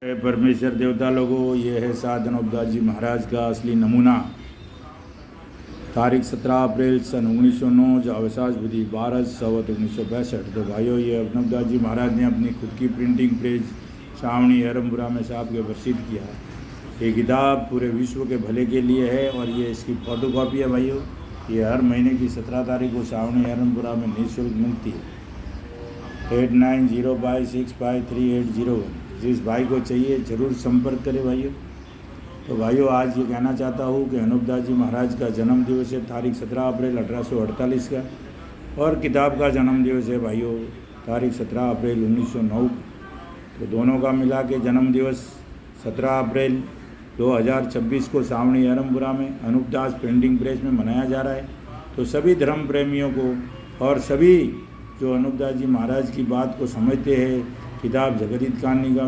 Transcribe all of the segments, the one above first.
परमेश्वर देवता लोगों, ये है सात अनूपदास जी महाराज का असली नमूना। तारीख 17 अप्रैल सन 1909, अवसास विधि 12 संवत 1965। तो भाइयों, ये अनूपदास जी महाराज ने अपनी खुद की प्रिंटिंग प्रेस छावनी हरमपुरा में साहब के प्रसिद्ध किया। ये किताब पूरे विश्व के भले के लिए है और ये इसकी फ़ोटो कॉपी है भाइयों। ये हर महीने की 17 तारीख को छावनी हरमपुरा में निःशुल्क मिलती है। 8905653801। जिस भाई को चाहिए ज़रूर संपर्क करें भाइयों। तो भाइयों, आज ये कहना चाहता हूँ कि अनूपदास जी महाराज का जन्म दिवस है तारीख 17 अप्रैल 1848 का, और किताब का जन्म दिवस है भाइयों तारीख 17 अप्रैल 1909। तो दोनों का मिला के जन्म दिवस 17 अप्रैल 2026 को छावनी हरमपुरा में अनूपदास प्रिंटिंग प्रेस में मनाया जा रहा है। तो सभी धर्म प्रेमियों को और सभी जो अनूपदास जी महाराज की बात को समझते हैं, किताब जगदीत कहानी का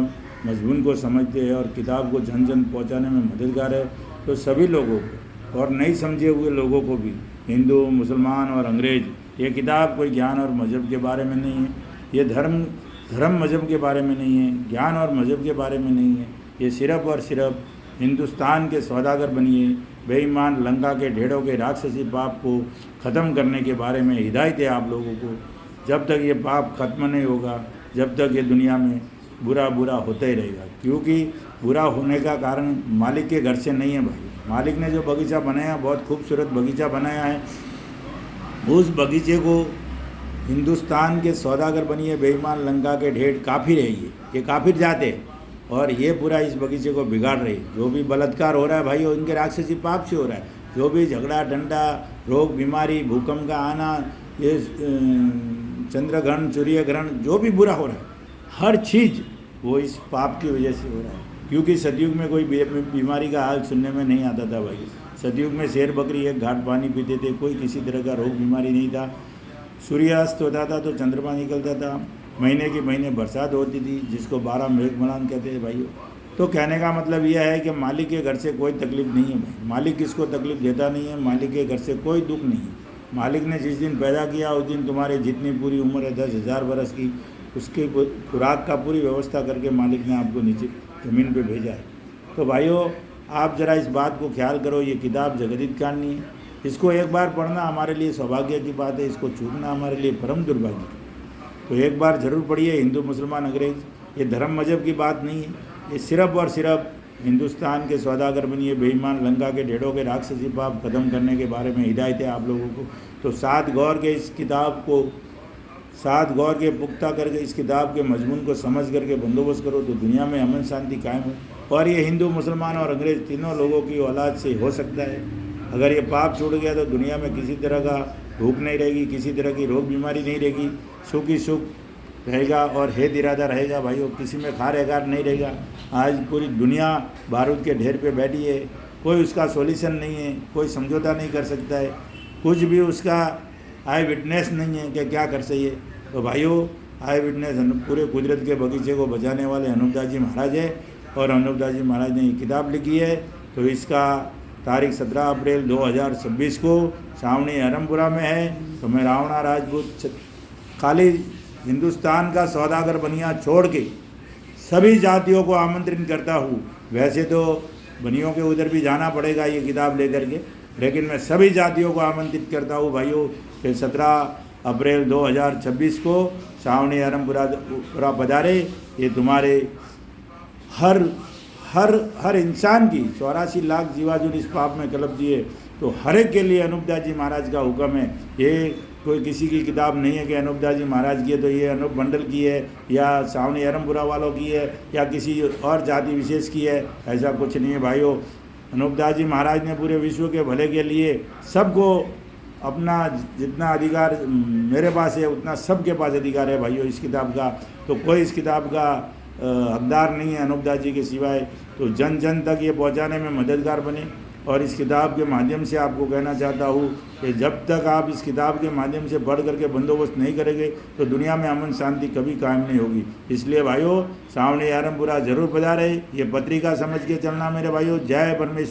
मजमून को समझते हैं और किताब को जन जन पहुँचाने में मददगार है, तो सभी लोगों को और नहीं समझे हुए लोगों को भी, हिंदू, मुसलमान और अंग्रेज, ये किताब कोई ज्ञान और मज़हब के बारे में नहीं है। ये धर्म मज़हब के बारे में नहीं है, ज्ञान और मज़हब के बारे में नहीं है। ये सिर्फ़ और सिर्फ हिंदुस्तान के सौदागर बनिए, बेईमान लंका के ढेड़ों के राक्षसी पाप को ख़त्म करने के बारे में हिदायत है आप लोगों को। जब तक ये पाप खत्म नहीं होगा, जब तक ये दुनिया में बुरा होता ही रहेगा, क्योंकि बुरा होने का कारण मालिक के घर से नहीं है भाई। मालिक ने जो बगीचा बनाया, बहुत खूबसूरत बगीचा बनाया है, उस बगीचे को हिंदुस्तान के सौदागर बनिए, बेईमान लंका के ढेड़ काफिर है, ये काफिर जाते और ये पूरा इस बगीचे को बिगाड़ रहे। जो भी बलात्कार हो रहा है भाई, उनके राक्षसी पाप से हो रहा है। जो भी झगड़ा डंडा, रोग बीमारी, भूकंप का आना, ये चंद्रग्रहण, सूर्यग्रहण, जो भी बुरा हो रहा है, हर चीज़ वो इस पाप की वजह से हो रहा है। क्योंकि सतयुग में कोई बीमारी का हाल सुनने में नहीं आता था भाई। सतयुग में शेर बकरी एक घाट पानी पीते थे, कोई किसी तरह का रोग बीमारी नहीं था। सूर्यास्त होता था तो चंद्रमा निकलता था, महीने के महीने बरसात होती थी, जिसको 12 मेघमलान कहते हैं भाइयों। तो कहने का मतलब यह है कि मालिक के घर से कोई तकलीफ़ नहीं है भाई। मालिक किसको तकलीफ़ देता नहीं है, मालिक के घर से कोई दुख नहीं है। मालिक ने जिस दिन पैदा किया उस दिन तुम्हारे जितनी पूरी उम्र है 10,000 बरस की, उसकी खुराक का पूरी व्यवस्था करके मालिक ने आपको नीचे ज़मीन पे भेजा है। तो भाइयों, आप ज़रा इस बात को ख्याल करो। ये किताब जगदीत कहानी है, इसको एक बार पढ़ना हमारे लिए सौभाग्य की बात है, इसको चूकना हमारे लिए परम दुर्भाग्य। तो एक बार ज़रूर पढ़िए। हिंदू, मुसलमान, अंग्रेज, ये धर्म मजहब की बात नहीं है। ये सिर्फ़ और सिर्फ हिंदुस्तान के सौदागर बनिए, बेईमान लंका के ढेड़ों के राक्षसी पाप खत्म करने के बारे में हिदायत है आप लोगों को। तो सात गौर के इस किताब को, सात गौर के पुख्ता करके इस किताब के मजमून को समझ करके बंदोबस्त करो, तो दुनिया में अमन शांति कायम हो। और ये हिंदू, मुसलमान और अंग्रेज तीनों लोगों की औलाद से हो सकता है। अगर ये पाप छूट गया तो दुनिया में किसी तरह का भूख नहीं रहेगी, किसी तरह की रोग बीमारी नहीं रहेगी, सुख ही सुख रहेगा और हेद इरादा रहेगा भाइयों। किसी में खार एगार नहीं रहेगा। आज पूरी दुनिया बारूद के ढेर पे बैठी है, कोई उसका सॉल्यूशन नहीं है, कोई समझौता नहीं कर सकता है, कुछ भी उसका आई विटनेस नहीं है कि क्या कर सही है। तो भाइयों, आई विटनेस पूरे कुदरत के बगीचे को बचाने वाले अनूपदास जी महाराज है, और अनूपदास जी महाराज ने ये किताब लिखी है। तो इसका तारीख 17 अप्रैल 2026 को छावनी हरमपुरा में है। तो मैं रावणा राजपूत खाली हिंदुस्तान का सौदागर बनिया छोड़ के सभी जातियों को आमंत्रित करता हूँ। वैसे तो बनियों के उधर भी जाना पड़ेगा ये किताब लेकर के, लेकिन मैं सभी जातियों को आमंत्रित करता हूँ भाइयों कि 17 अप्रैल 2026 को छावनी हरमपुरा पधारे। ये तुम्हारे हर इंसान की 84 लाख जीवाजुल इस पाप में कलप दिए, तो हर एक के लिए अनूपदास जी महाराज का हुक्म है। ये कोई किसी की किताब नहीं है कि अनूपदास जी महाराज की है तो ये अनूप मंडल की है या छावनी हरमपुरा वालों की है या किसी और जाति विशेष की है, ऐसा कुछ नहीं है भाइयों। अनूपदास जी महाराज ने पूरे विश्व के भले के लिए सबको अपना जितना अधिकार मेरे पास है उतना सबके पास अधिकार है भाइयों इस किताब का। तो कोई इस किताब का हकदार नहीं है अनूपदास जी के सिवाय। तो जन जन तक ये पहुंचाने में मददगार बने। और इस किताब के माध्यम से आपको कहना चाहता हूँ कि जब तक आप इस किताब के माध्यम से पढ़ करके बंदोबस्त नहीं करेंगे तो दुनिया में अमन शांति कभी कायम नहीं होगी। इसलिए भाइयों, छावनी हरमपुरा जरूर पधारे। ये पत्रिका समझ के चलना मेरे भाइयों। जय परमेश्वर।